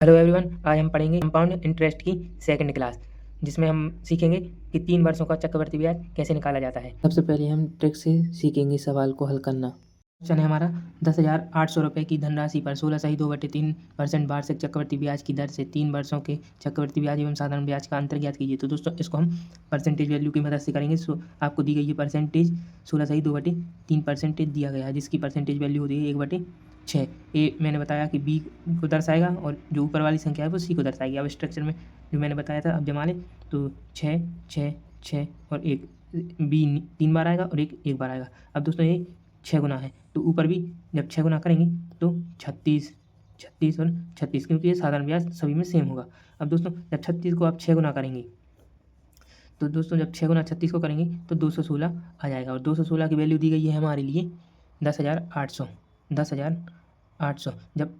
Hello everyone, आज हम पढ़ेंगे कंपाउंड इंटरेस्ट की सेकंड क्लास, जिसमें हम सीखेंगे कि 3 वर्षों का चक्रवृद्धि ब्याज कैसे निकाला जाता है। सबसे पहले हम ट्रिक से सीखेंगे सवाल को हल करना। क्वेश्चन है हमारा 10,800 रुपये की धनराशि पर 16.2/3% वार्षिक चक्रवृद्धि ब्याज की दर से 3 वर्षों के चक्रवृद्धि ब्याज एवं साधारण ब्याज का अंतर ज्ञात कीजिए। तो दोस्तों इसको हम परसेंटेज वैल्यू की मदद से करेंगे। आपको दी गई ये परसेंटेज 16.2/3% दिया गया है, जिसकी परसेंटेज वैल्यू होती है 1/6। ये मैंने बताया कि बी को दर्शाएगा और जो ऊपर वाली संख्या है वो सी को दर्शाएगी। अब स्ट्रक्चर में जो मैंने बताया था, अब जमा लें तो 6 6 6 और 1, बी 3 बार आएगा और एक बार आएगा। अब दोस्तों ये 6 गुना है, तो ऊपर भी जब 6 गुना करेंगे तो 36 36 और 36, क्योंकि ये साधारण ब्याज सभी में सेम होगा। अब दोस्तों जब 36 को आप 6 गुना करेंगे तो दोस्तों जब 6 गुना 36 को करेंगे तो 216 आ जाएगा, और 216 की वैल्यू दी गई है हमारे लिए 10,800। 10,800 जब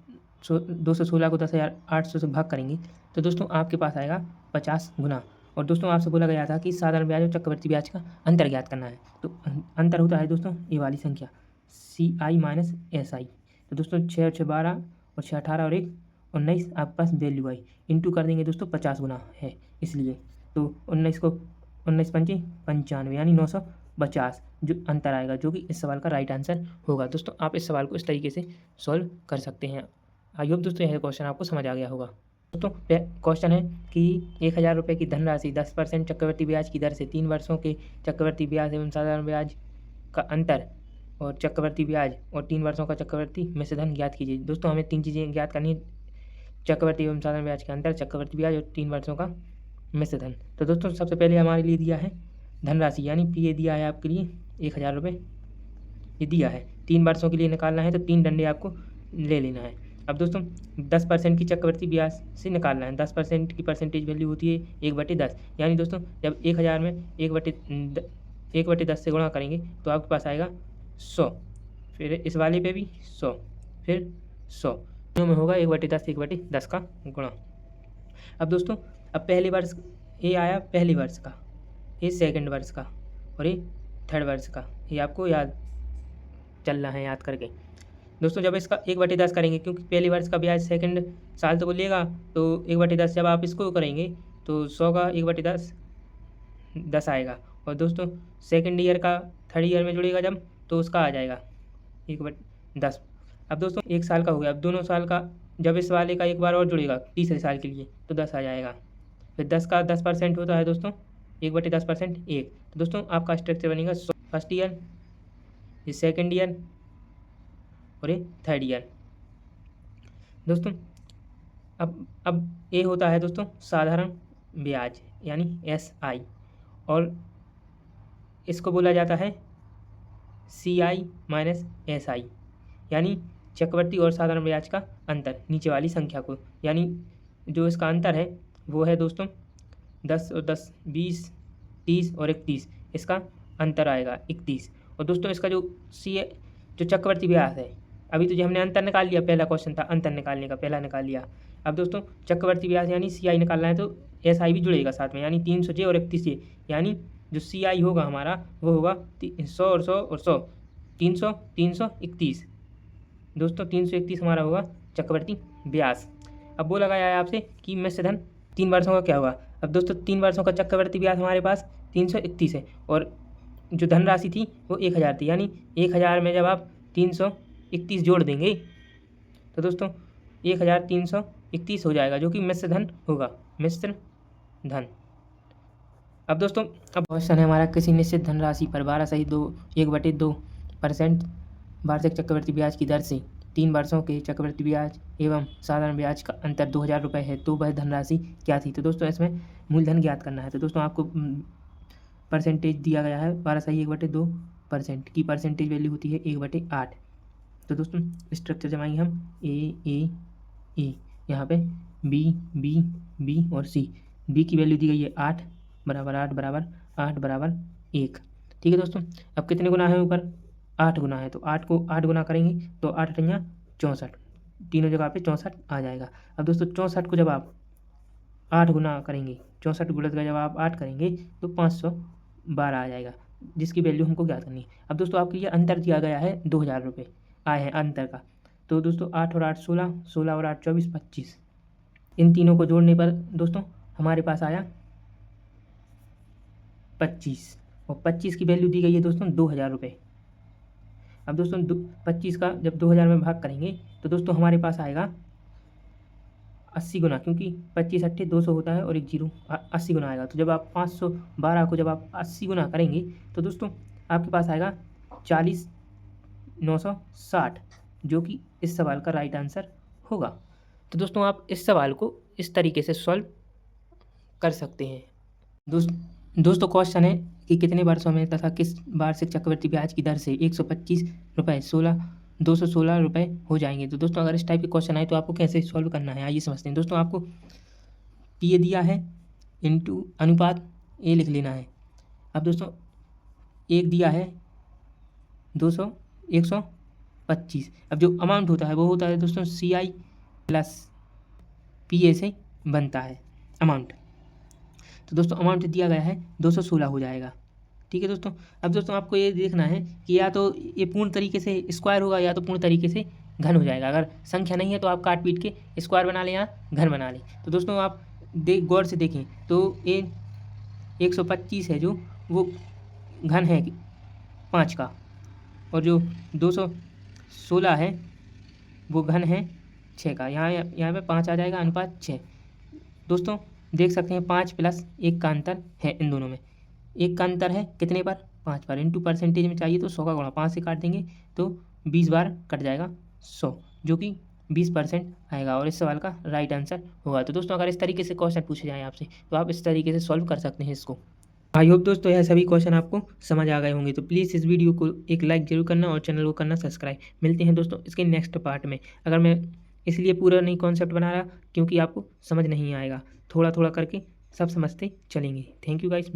216 को 10,800 से भाग करेंगे तो दोस्तों आपके पास आएगा 50 गुना। और दोस्तों आपसे बोला गया था कि साधारण ब्याज और चक्रवृद्धि ब्याज का अंतर ज्ञात करना है। तो अंतर होता है दोस्तों ये वाली संख्या CI माइनस SI। तो दोस्तों 6 और 6 12 और 6 18 और 1 19 आपके पास वैल्यू आई, इंटू कर देंगे दोस्तों 50 गुना है इसलिए। तो 19 को 19 पंचे 95 यानी 950 जो अंतर आएगा, जो कि इस सवाल का राइट आंसर होगा। दोस्तों आप इस सवाल को इस तरीके से सॉल्व कर सकते हैं। आई होप दोस्तों यह क्वेश्चन आपको समझ आ गया होगा। दोस्तों क्वेश्चन है कि 1,000 रुपये की धनराशि 10% चक्रवृद्धि ब्याज की दर से 3 वर्षों के चक्रवृद्धि ब्याज एवं साधारण ब्याज का अंतर और चक्रवृद्धि ब्याज और 3 वर्षों का चक्रवृद्धि मिश्र धन ज्ञात कीजिए। दोस्तों हमें 3 चीज़ें ज्ञात करनी है, चक्रवृद्धि एवं साधारण ब्याज का अंतर, चक्रवृद्धि ब्याज और 3 वर्षों का मिश्र धन। तो दोस्तों सबसे पहले हमारे लिए दिया है धनराशि, यानी PA दिया है आपके लिए 1,000 रुपये, ये दिया है 3 वर्षों के लिए निकालना है, तो 3 डंडे आपको ले लेना है। अब दोस्तों 10% की चक्रवृद्धि ब्याज से निकालना है। 10% की परसेंटेज वैल्यू होती है 1/10, यानी दोस्तों जब 1,000 में 1/10 से गुणा करेंगे तो आपके पास आएगा 100, फिर इस वाले पे भी 100, फिर 100 में होगा 1/10 का गुणा। अब दोस्तों अब पहले वर्ष ये आया, पहले वर्ष का, ये सेकंड वर्ष का और ये थर्ड वर्ष का, ये आपको याद चलना है याद करके। दोस्तों जब इसका 1/10 करेंगे, क्योंकि पहले वर्ष का ब्याज सेकंड साल तो वो लेगा, तो 1/10 जब आप इसको करेंगे तो 100 का 1/10 10 आएगा। और दोस्तों सेकंड ईयर का थर्ड ईयर में जुड़ेगा जब, तो उसका आ जाएगा 1/10। अब दोस्तों 1 साल का हो गया, अब दोनों साल का जब इस वाले का एक बार और जुड़ेगा तीसरे साल के लिए तो 10 आ जाएगा। फिर 10 का 10% होता है दोस्तों 1/10% 1। तो दोस्तों आपका स्ट्रक्चर बनेगा फर्स्ट ईयर, ये सेकंड ईयर और ये थर्ड ईयर। दोस्तों अब ये होता है दोस्तों साधारण ब्याज यानी SI, और इसको बोला जाता है CI माइनस SI, यानी चक्रवृद्धि और साधारण ब्याज का अंतर, नीचे वाली संख्या को, यानी जो इसका अंतर है वो है दोस्तों 10 और 10 20 30 और 31, इसका अंतर आएगा 31। और दोस्तों इसका जो जो चक्रवृद्धि ब्याज है, अभी तो जो हमने अंतर निकाल लिया, पहला क्वेश्चन था अंतर निकालने का, पहला निकाल लिया। अब दोस्तों चक्रवृद्धि ब्याज यानी CI निकालना है, तो SI भी जुड़ेगा साथ में, यानी 300J और 31J, यानी जो CI होगा हमारा वो होगा 100 और 100 और 100, 300 331। दोस्तों 331 हमारा होगा चक्रवृद्धि ब्याज। अब बोला गया है आपसे कि मिश्र धन 3 वर्षों का क्या होगा। अब दोस्तों 3 वर्षों का चक्रवृद्धि ब्याज हमारे पास 331 है, और जो धनराशि थी वो 1,000 थी, यानी 1,000 में जब आप 331 जोड़ देंगे तो दोस्तों 1,331 हो जाएगा, जो कि मिश्र धन होगा, मिश्र धन। अब दोस्तों अब क्वेश्चन है हमारा, किसी निश्चित धनराशि पर 1/2% वार्षिक चक्रवृद्धि ब्याज की दर से 3 वर्षों के चक्रवृद्धि ब्याज एवं साधारण ब्याज का अंतर 2,000 रुपये है, तो वह धनराशि क्या थी। तो दोस्तों इसमें मूलधन ज्ञात करना है। तो दोस्तों आपको परसेंटेज दिया गया है 1/2% की परसेंटेज वैल्यू होती है 1/8। तो दोस्तों स्ट्रक्चर जमाएंगे हम ए यहाँ पे बी और सी। बी की वैल्यू दी गई है 8 बराबर 8 बराबर 8 बराबर 1। ठीक है दोस्तों, अब कितने गुना है ऊपर, 8 गुना है, तो 8 को 8 गुना करेंगे तो 8 8 64, तीनों जगह पे 64 आ जाएगा। अब दोस्तों 64 को जब आप 8 गुना करेंगे, 64 गुणित का जब आप 8 करेंगे तो 512 आ जाएगा, जिसकी वैल्यू हमको ज्ञात करनी है। अब दोस्तों आपके लिए अंतर दिया गया है 2,000 रुपये आए हैं अंतर का। तो दोस्तों 8 और 8 16, 16 और 8 24 25, इन तीनों को जोड़ने पर दोस्तों हमारे पास आया 25 और 25 की वैल्यू दी गई है दोस्तों 2000 रुपये। अब दोस्तों 25 का जब 2000 में भाग करेंगे तो दोस्तों हमारे पास आएगा 80 गुना, क्योंकि 25 अट्ठे 200 होता है और एक जीरो 80 गुना आएगा। तो जब आप 512 को जब आप 80 गुना करेंगे तो दोस्तों आपके पास आएगा 40,960, जो कि इस सवाल का राइट आंसर होगा। तो दोस्तों आप इस सवाल को इस तरीके से सॉल्व कर सकते हैं। दोस्तों क्वेश्चन है कि कितने वर्षों में तथा किस वार्षिक चक्रवृद्धि ब्याज की दर से 125 रुपये 216 रुपये हो जाएंगे। तो दोस्तों अगर इस टाइप के क्वेश्चन आए तो आपको कैसे सॉल्व करना है, आइए समझते हैं। दोस्तों आपको ये दिया है इनटू अनुपात ए लिख लेना है। अब दोस्तों एक दिया है 125। अब जो अमाउंट होता है वो होता है दोस्तों CI प्लस PA से बनता है अमाउंट। तो दोस्तों अमाउंट दिया गया है 216 हो जाएगा। ठीक है दोस्तों। अब दोस्तों आपको ये देखना है कि या तो ये पूर्ण तरीके से स्क्वायर होगा या तो पूर्ण तरीके से घन हो जाएगा। अगर संख्या नहीं है तो आप काट पीट के स्क्वायर बना लें या घन बना लें। तो दोस्तों आप गौर से देखें तो ये 125 है जो वो घन है 5 का, और जो 216 है वो घन है 6 का। यहाँ पे 5 आ जाएगा अनुपात 6। दोस्तों देख सकते हैं 5 प्लस 1 का अंतर है इन दोनों में। 1 का अंतर है कितने पर, 5 पर। इनटू परसेंटेज में चाहिए तो 100 का गुणा 5 से काट देंगे तो 20 बार कट जाएगा 100, जो कि 20% आएगा और इस सवाल का राइट आंसर होगा। तो दोस्तों अगर इस तरीके से क्वेश्चन पूछे जाएँ आपसे तो आप इस तरीके से सॉल्व कर सकते हैं इसको। आई होप दोस्तों यह सभी क्वेश्चन आपको समझ आ गए होंगे। तो प्लीज़ इस वीडियो को एक लाइक जरूर करना और चैनल को करना सब्सक्राइब। मिलते हैं दोस्तों इसके नेक्स्ट पार्ट में। अगर मैं इसलिए पूरा नहीं कॉन्सेप्ट बना रहा क्योंकि आपको समझ नहीं आएगा, थोड़ा थोड़ा करके सब समझते चलेंगे। Thank you guys.